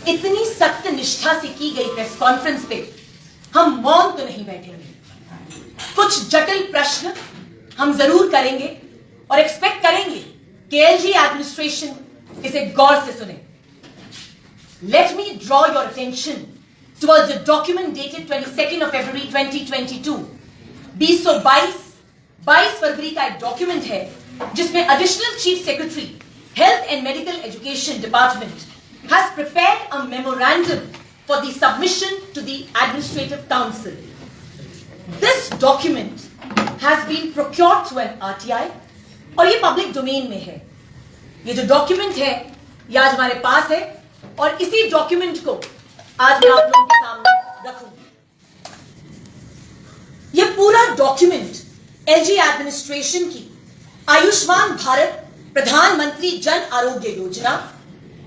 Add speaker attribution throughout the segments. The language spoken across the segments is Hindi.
Speaker 1: इतनी सत्य निष्ठा से की गई प्रेस कॉन्फ्रेंस पे हम मौन तो नहीं बैठेंगे। कुछ जटिल प्रश्न हम जरूर करेंगे और एक्सपेक्ट करेंगे कि एलजी एडमिनिस्ट्रेशन इसे गौर से सुने। Let me draw your attention towards a document dated 22nd of February 2022। 22 फरवरी का एक डॉक्यूमेंट है जिसमें additional chief secretary health and medical education department has prepared a memorandum for the submission to the administrative council. This document has been procured through an RTI और ये पब्लिक डोमेन में है। ये जो डॉक्यूमेंट है ये आज हमारे पास है और इसी डॉक्यूमेंट को आज मैं आप लोगों के सामने रखूंगी। यह पूरा डॉक्यूमेंट एलजी एडमिनिस्ट्रेशन की आयुष्मान भारत प्रधानमंत्री जन आरोग्य योजना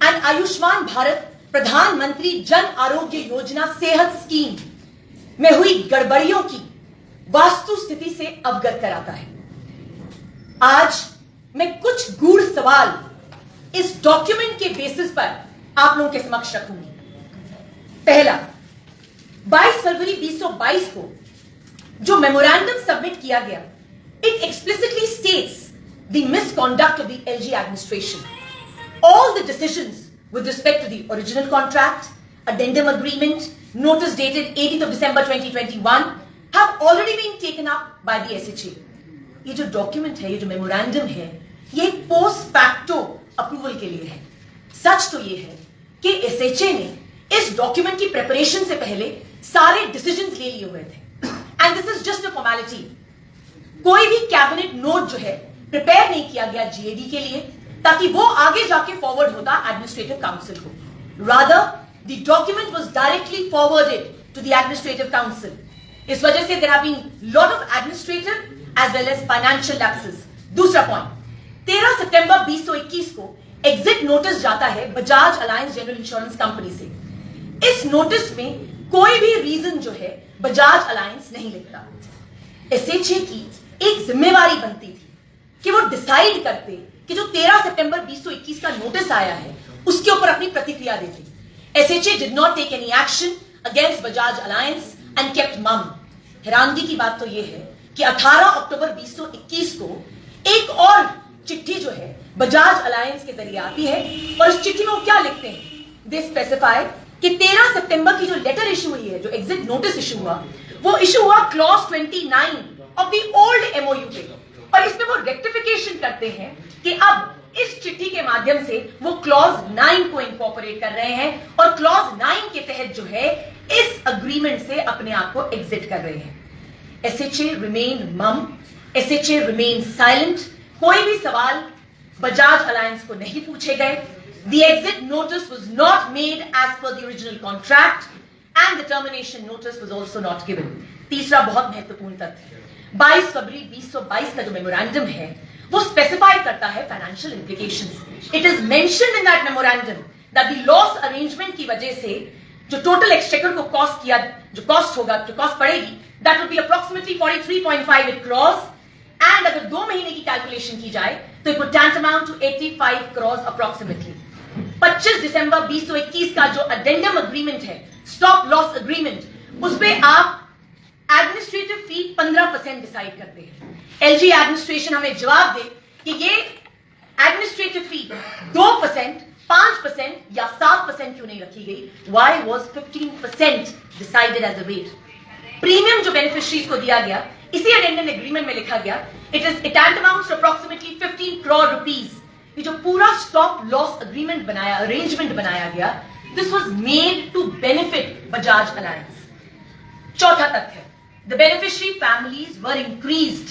Speaker 1: एंड आयुष्मान भारत प्रधानमंत्री जन आरोग्य योजना सेहत स्कीम में हुई गड़बड़ियों की वास्तु स्थिति से अवगत कराता है। आज मैं कुछ गूढ़ सवाल इस डॉक्यूमेंट के बेसिस पर आप लोगों के समक्ष रखूंगी। पहला, 22 फरवरी 2022 को जो मेमोरेंडम सबमिट किया गया, it explicitly states the misconduct of the LG administration. All the decisions with respect to the original contract, addendum agreement, notice dated 18th of December 2021 have already been taken up by the SHA। ये जो डॉक्यूमेंट है, ये जो मेमोरेंडम है, ये पोस्ट फैक्टो अप्रूवल के लिए है। सच तो ये है कि SHA ने इस डॉक्यूमेंट की प्रिपरेशन से पहले सारे डिसीजंस ले लिए हुए थे and this is just a formality. कोई भी कैबिनेट नोट जो है प्रिपेयर नहीं किया गया जीएडी के लिए ताकि वो आगे जाके फॉरवर्ड होता एडमिनिस्ट्रेटिव काउंसिल को। Rather the document was directly forwarded to the administrative council. इस वजह से there have been lot of administrative as well as financial lapses. दूसरा पॉइंट, 13 सितंबर 2021 को एग्जिट नोटिस जाता है Bajaj Allianz general insurance company से। इस नोटिस में कोई भी रीजन जो है बजाज अलायंस नहीं लिखता। एसएचए की एक जिम्मेवारी बनती थी कि वो डिसाइड करते कि जो 13 सितंबर 2021 का नोटिस आया है उसके ऊपर अपनी प्रतिक्रिया देते। SHA did not take any action against Bajaj Allianz and kept mum. हैरानगी की बात तो यह है कि 18 अक्टूबर 2021 को एक और चिट्ठी जो है बजाज अलायंस के जरिए आती है और इस चिट्ठी में वो क्या लिखते हैं? दे स्पेसिफाई कि 13 सितंबर की जो लेटर इशू हुई है, जो एग्जिट नोटिस इशू हुआ, वो इशू हुआ clause 29 of the old MOU पे और इसमें वो रेक्टिफिकेशन करते हैं कि अब इस चिट्ठी के माध्यम से वो क्लॉज 9 को इंकॉर्पोरेट कर रहे हैं और क्लॉज 9 के तहत जो है इस अग्रीमेंट से अपने आप को एग्जिट कर रहे हैं। एसएचए रिमेन मम, एसएचए रिमेन साइलेंट। कोई भी सवाल बजाज अलायंस को नहीं पूछे गए। The exit notice was not made as per the original contract and the termination notice was also not given। तीसरा बहुत महत्वपूर्ण तथ्य, 22 फरवरी 2022 का जो मेमोरेंडम है वो स्पेसिफाई करता है financial implications. It is mentioned in that memorandum that the loss arrangement की वजह से जो टोटल एक्सचेकर को कॉस्ट किया, जो कॉस्ट होगा, जो कॉस्ट पड़ेगी, that will be approximately 43.5 crores and अगर 2 महीने की कैलकुलेशन की जाए तो it would tantamount to 85 crores approximately. 25 दिसंबर 2021 का जो अडेंडम अग्रीमेंट है, स्टॉप लॉस अग्रीमेंट, उसपे आप एडमिनिस्ट्रेटिव फी 15% डिसाइड करते हैं। एलजी एडमिनिस्ट्रेशन हमें जवाब दे कि ये एडमिनिस्ट्रेटिव फी 2%, 5% या 7% क्यों नहीं रखी गई? Why was 15% decided as a rate? Premium जो बेनिफिशियरीज को दिया गया, इसी अडेंडम एग्रीमेंट में लिखा गया, it tantamount to approximately 15 crore rupees। ये जो पूरा स्टॉप लॉस अग्रीमेंट बनाया, अरेंजमेंट बनाया गया, this was made to benefit Bajaj Allianz. चौथा तथ्य, the beneficiary families were increased.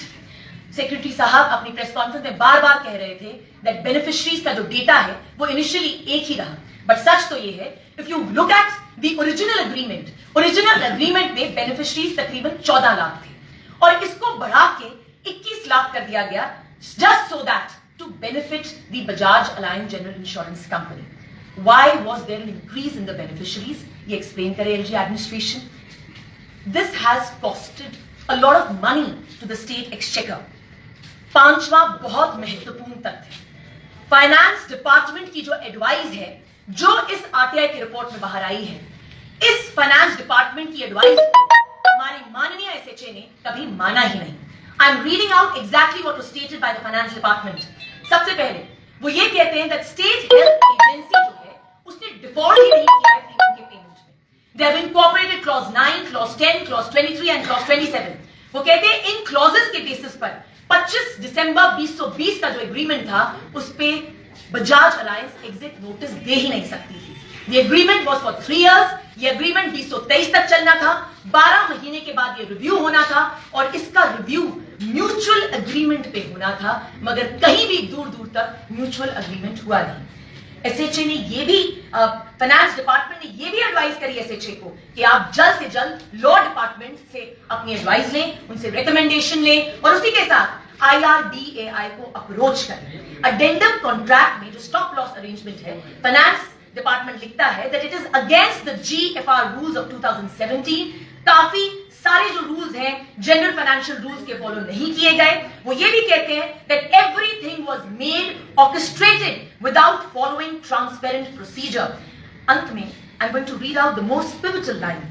Speaker 1: Secretary साहब अपनी प्रेस कॉन्फ्रेंस में बार बार कह रहे थे दैट बेनिफिशियरीज का जो डेटा है वो इनिशियली एक ही रहा, बट सच तो ये है, if you look at the original agreement में बेनिफिशियरीज तकरीबन 14 लाख थे और इसको बढ़ा के 21 लाख कर दिया गया, just so that to benefit the Bajaj Allianz General Insurance Company। Why was there an increase in the beneficiaries? ये explain करे LG administration। This has costed a lot of money to the state exchequer। पांचवा बहुत महत्वपूर्ण तथ्य, फाइनेंस डिपार्टमेंट की जो एडवाइस है जो इस आरटीआई की रिपोर्ट में बाहर आई है, इस फाइनेंस डिपार्टमेंट की एडवाइस हमारे माननीय एसएचए ने कभी माना ही नहीं। आई am reading out exactly what was stated by the finance department. सबसे पहले वो ये कहते हैं दैट स्टेट हेल्थ एजेंसी जो है उसने डिफॉल्ट ही नहीं किया है प्रीमियम के पेमेंट में। They have incorporated clause 9, clause 10, clause 23 and clause 27। वो कहते हैं इन क्लॉजेस के बेसिस पर 25 दिसंबर 2020 का जो एग्रीमेंट था उस पे बजाज अलायंस एग्जिट नोटिस दे ही नहीं सकती थी। The agreement was for 3 years. ये agreement 2023 तक चलना था। 12 महीने के बाद ये रिव्यू होना था और इसका रिव्यू म्यूचुअल एग्रीमेंट पे होना था, मगर कहीं भी दूर दूर तक म्यूचुअल एग्रीमेंट हुआ नहीं। एसएचए ने ये भी फाइनेंस डिपार्टमेंट ने ये भी एडवाइस करी एसएचए को कि आप जल्द से जल्द लॉ डिपार्टमेंट से अपनी एडवाइस लें, उनसे रिकमेंडेशन लें और उसी के साथ IRDAI को अप्रोच करें। अडेंडम कॉन्ट्रैक्ट में जो स्टॉप लॉस अरेंजमेंट है, फाइनेंस डिपार्टमेंट लिखता है that it is against the GFR rules of 2017। काफी सारे जो रूल्स हैं जनरल फाइनेंशियल रूल्स के फॉलो नहीं किए गए। वो ये भी कहते हैं that everything was made orchestrated without following transparent procedure। अंत में I'm going to read out the most pivotal line।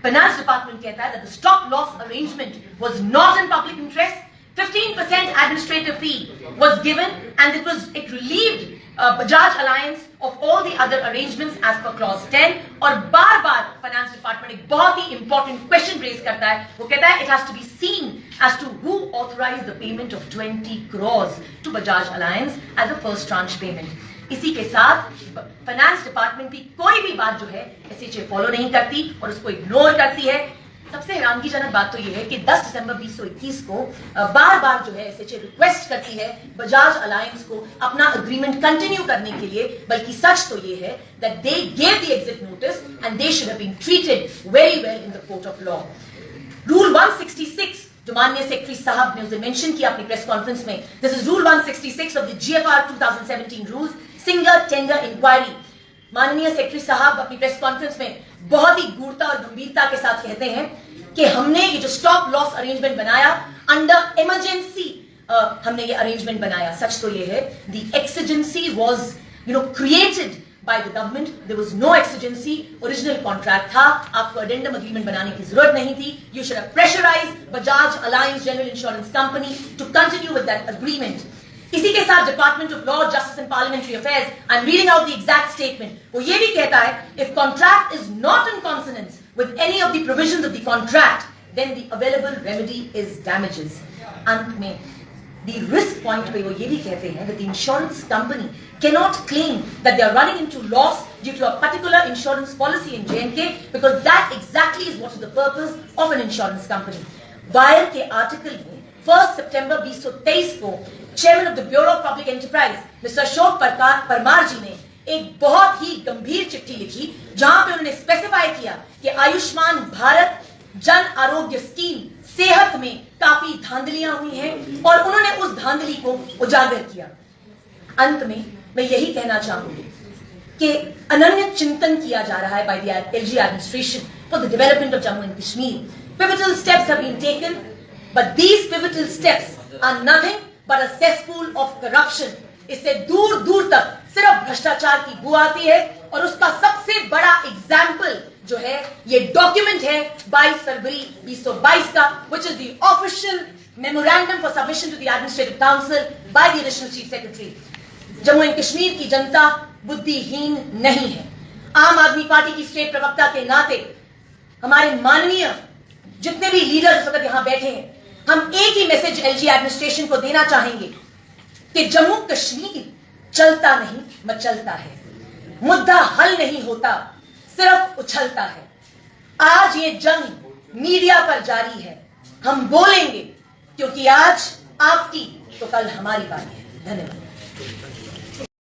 Speaker 1: Finance department कहता है that the stop loss arrangement was not in public interest। 15% administrative fee was given and it relieved Bajaj Alliance of all the other arrangements as per clause 10। और बार बार फाइनेंस डिपार्टमेंट एक बहुत ही इंपॉर्टेंट क्वेश्चन रेज करता है। वो कहता है it has to be seen as to who authorized the payment of 20 crores to Bajaj Alliance as a first tranche payment। इसी के साथ फाइनेंस डिपार्टमेंट की कोई भी बात जो है एसएचए फॉलो नहीं करती और उसको इग्नोर करती है। सबसे हैरानगीजनक बात तो यह है कि 10 दिसंबर 2021 को बार बार जो है एसएचए रिक्वेस्ट करती है बजाज अलायंस को अपना एग्रीमेंट कंटिन्यू करने के लिए, बल्कि सच तो यह है that they gave the exit notice and they should have been treated very well in the court of law. Rule 166 जो माननीय सेक्रेटरी साहब ने उसे मेंशन किया अपनी प्रेस कॉन्फ्रेंस में, this is rule 166 of the GFR 2017 rules, single tender inquiry. माननीय सेक्रेटरी साहब अपनी प्रेस कॉन्फ्रेंस में बहुत ही गूढ़ता और गंभीरता के साथ कहते हैं कि हमने ये जो स्टॉप लॉस अरेंजमेंट बनाया अंडर इमरजेंसी, हमने ये अरेंजमेंट बनाया। सच तो ये है the exigency was created by the government, there was no exigency, original contract था, आपको अडेंडम एग्रीमेंट बनाने की जरूरत नहीं थी। You should have pressurised Bajaj Allianz general insurance company to continue with that agreement. इसी के साथ department of law, justice and parliamentary affairs, I am reading out the exact statement, वो ये भी कहता है if contract is not in consonance with any of the provisions of the contract, then the available remedy is damages। अंत में the risk point पे वो ये भी कहते हैं that the insurance company cannot claim that they are running into loss due to a particular insurance policy in J&K because that exactly is what is the purpose of an insurance company। Wire के आर्टिकल में 1 सितंबर 2023 को chairman of the bureau of public enterprise mister Ashok Parmar ji ने एक बहुत ही गंभीर चिट्ठी लिखी जहां पे उन्होंने स्पेसिफाई किया कि आयुष्मान भारत जन आरोग्य स्कीम सेहत में काफी धांधलियां हुई हैं और उन्होंने उस धांधली को उजागर किया। अंत में मैं यही कहना चाहूंगी कि अनन्य चिंतन किया जा रहा है by the LG administration for the development of Jammu and Kashmir. Pivotal steps have been taken, but these pivotal steps are nothing but a cesspool of corruption. इससे दूर दूर तक सिर्फ भ्रष्टाचार की बू आती है और उसका सबसे बड़ा एग्जाम्पल जो है ये डॉक्यूमेंट है 22 फरवरी 2022 का, which is the official memorandum for submission to the Administrative Council by the Additional Chief Secretary। Jammu and Kashmir की जनता बुद्धिहीन नहीं है। आम आदमी पार्टी की स्टेट प्रवक्ता के नाते हमारे माननीय जितने भी लीडर इस वक्त यहां बैठे हैं, हम एक ही मैसेज LG एडमिनिस्ट्रेशन को देना चाहेंगे कि जम्मू कश्मीर चलता नहीं मचलता है, मुद्दा हल नहीं होता सिर्फ उछलता है। आज ये जंग मीडिया पर जारी है, हम बोलेंगे क्योंकि आज आपकी तो कल हमारी बारी है। धन्यवाद।